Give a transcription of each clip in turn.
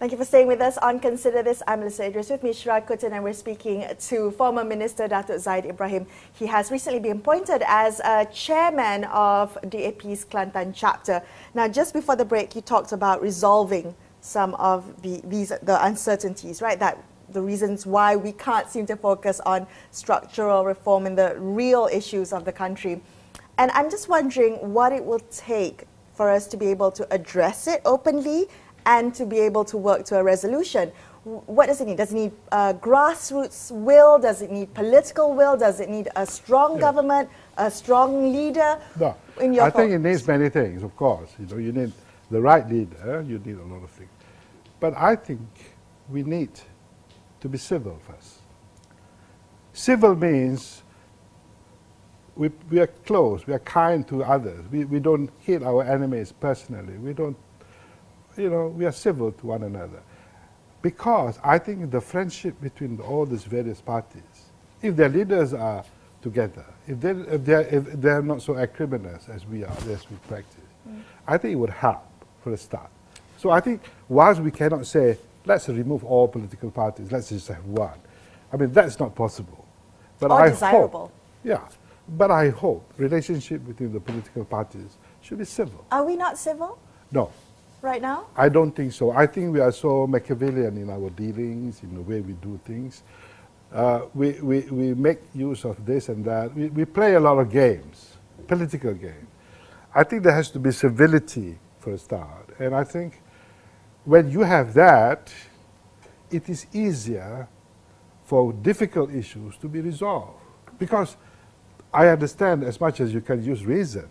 Thank you for staying with us on Consider This. I'm Melisa Idris with me, Sharaad, Kuttan, and we're speaking to former Minister Datuk Zaid Ibrahim. He has recently been appointed as chairman of DAP's Kelantan chapter. Now, just before the break, you talked about resolving some of the uncertainties, right? That the reasons why we can't seem to focus on structural reform and the real issues of the country. And I'm just wondering what it will take for us to be able to address it openly and to be able to work to a resolution. What does it need? Does it need grassroots will? Does it need political will? Does it need a strong government, a strong leader? No, in your I think it needs many things, of course. You need the right leader, you need a lot of things. But I think we need to be civil first. Civil means we are close, we are kind to others. We don't hit our enemies personally. We don't, we are civil to one another. Because I think the friendship between all these various parties, if their leaders are together, if they're not so acrimonious as we are, as we practice, I think it would help for a start. So I think whilst we cannot say, let's remove all political parties, let's just have one. I mean, that's not possible. But or desirable. But I hope relationship between the political parties should be civil. Are we not civil? No. Right now? I don't think so. I think we are so Machiavellian in our dealings, in the way we do things. We make use of this and that. We play a lot of games, political games. I think there has to be civility for a start. And I think when you have that, it is easier for difficult issues to be resolved. Because I understand as much as you can use reason,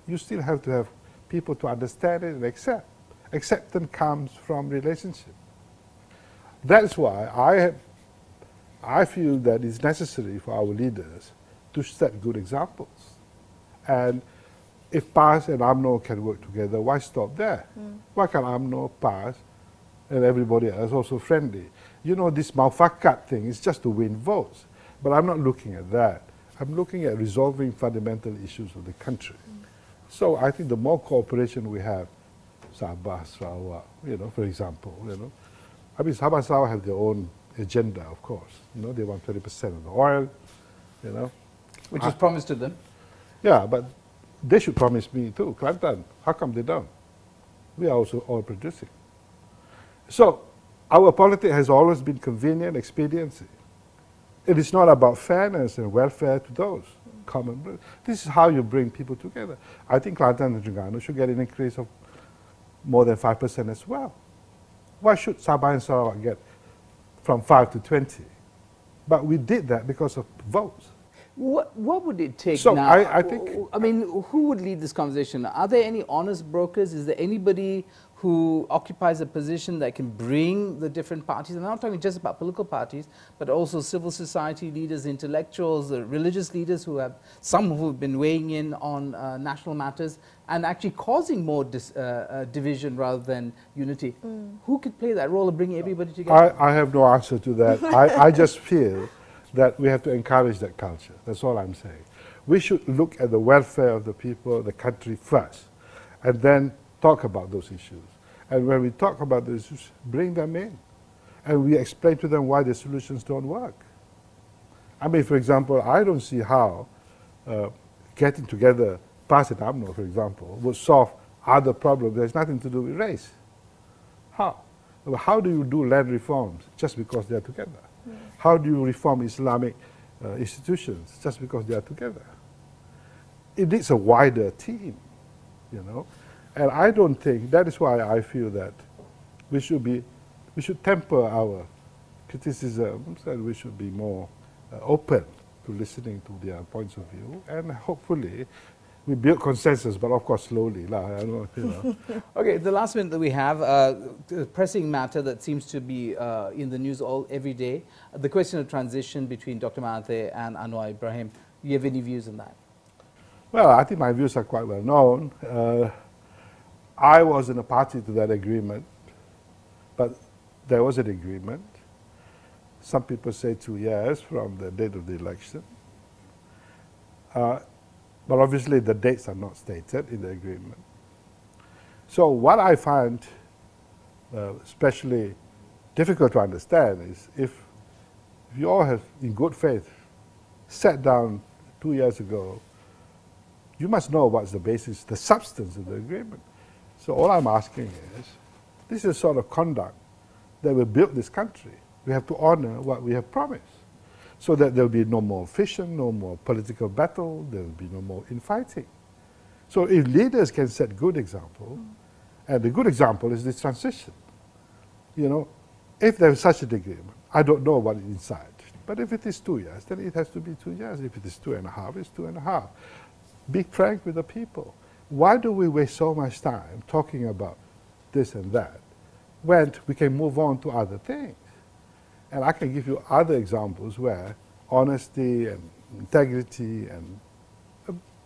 you still have to have people to understand it and accept. Acceptance comes from relationship. That's why I feel that it's necessary for our leaders to set good examples. And if PAS and UMNO can work together, why stop there? Why can't UMNO, PAS, and everybody else also friendly? This Mufakat thing is just to win votes. But I'm not looking at that. I'm looking at resolving fundamental issues of the country. So I think the more cooperation we have, Sabah, Sarawak, for example, I mean, Sabah, Sarawak have their own agenda, of course. They want 30% of the oil, Which is promised to them. Yeah, but they should promise me too. Kelantan, how come they don't? We are also oil producing. So our politics has always been convenient expediency. It is not about fairness and welfare to those common. This is how you bring people together. I think Kelantan and Terengganu should get an increase of more than 5% as well. Why should Sabah and Sarawak get from 5 to 20? But we did that because of votes. What would it take so now? I think... I mean, who would lead this conversation? Are there any honest brokers? Is there anybody who occupies a position that can bring the different parties? And I'm not talking just about political parties, but also civil society leaders, intellectuals, religious leaders some who have been weighing in on national matters and actually causing more division rather than unity. Who could play that role of bringing everybody together? I have no answer to that. I just feel that we have to encourage that culture. That's all I'm saying. We should look at the welfare of the people, the country first, and then talk about those issues. And when we talk about those issues, bring them in. And we explain to them why the solutions don't work. I mean, for example, I don't see how getting together, PAS and UMNO, for example, would solve other problems. There's nothing to do with race. How? Well, how do you do land reforms just because they're together? How do you reform Islamic institutions just because they are together? It needs a wider team, And I don't think, that is why I feel that we should temper our criticisms and we should be more open to listening to their points of view. And hopefully we build consensus, but of course slowly. Okay, the last minute that we have, a pressing matter that seems to be in the news every day, the question of transition between Dr. Mahathir and Anwar Ibrahim. Do you have any views on that? Well, I think my views are quite well known. I was in a party to that agreement, but there was an agreement. Some people say 2 years from the date of the election. But obviously the dates are not stated in the agreement. So what I find especially difficult to understand is if you all have, in good faith, sat down 2 years ago, you must know what's the basis, the substance of the agreement. So all I'm asking is, this is the sort of conduct that will build this country. We have to honor what we have promised, so that there will be no more fission, no more political battle, there will be no more infighting. So if leaders can set good example, and the good example is this transition. You know, if there is such an agreement, I don't know what is inside, but if it is 2 years, then it has to be 2 years. If it is 2.5, it's 2.5. Be frank with the people. Why do we waste so much time talking about this and that when we can move on to other things? And I can give you other examples where honesty and integrity and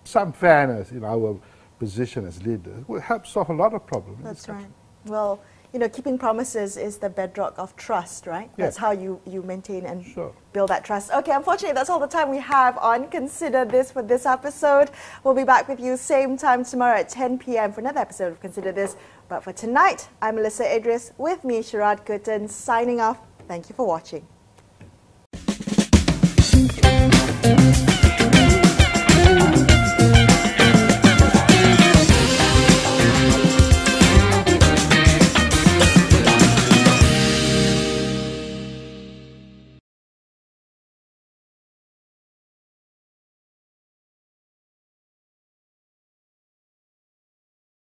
some fairness in our position as leaders will help solve a lot of problems. That's right. Well, you know, keeping promises is the bedrock of trust, right? Yeah. That's how you maintain and Sure. build that trust. Okay, unfortunately, that's all the time we have on Consider This for this episode. We'll be back with you same time tomorrow at 10 p.m. for another episode of Consider This. But for tonight, I'm Melisa Idris, with me, Sharaad, Kuttan, signing off. Thank you for watching.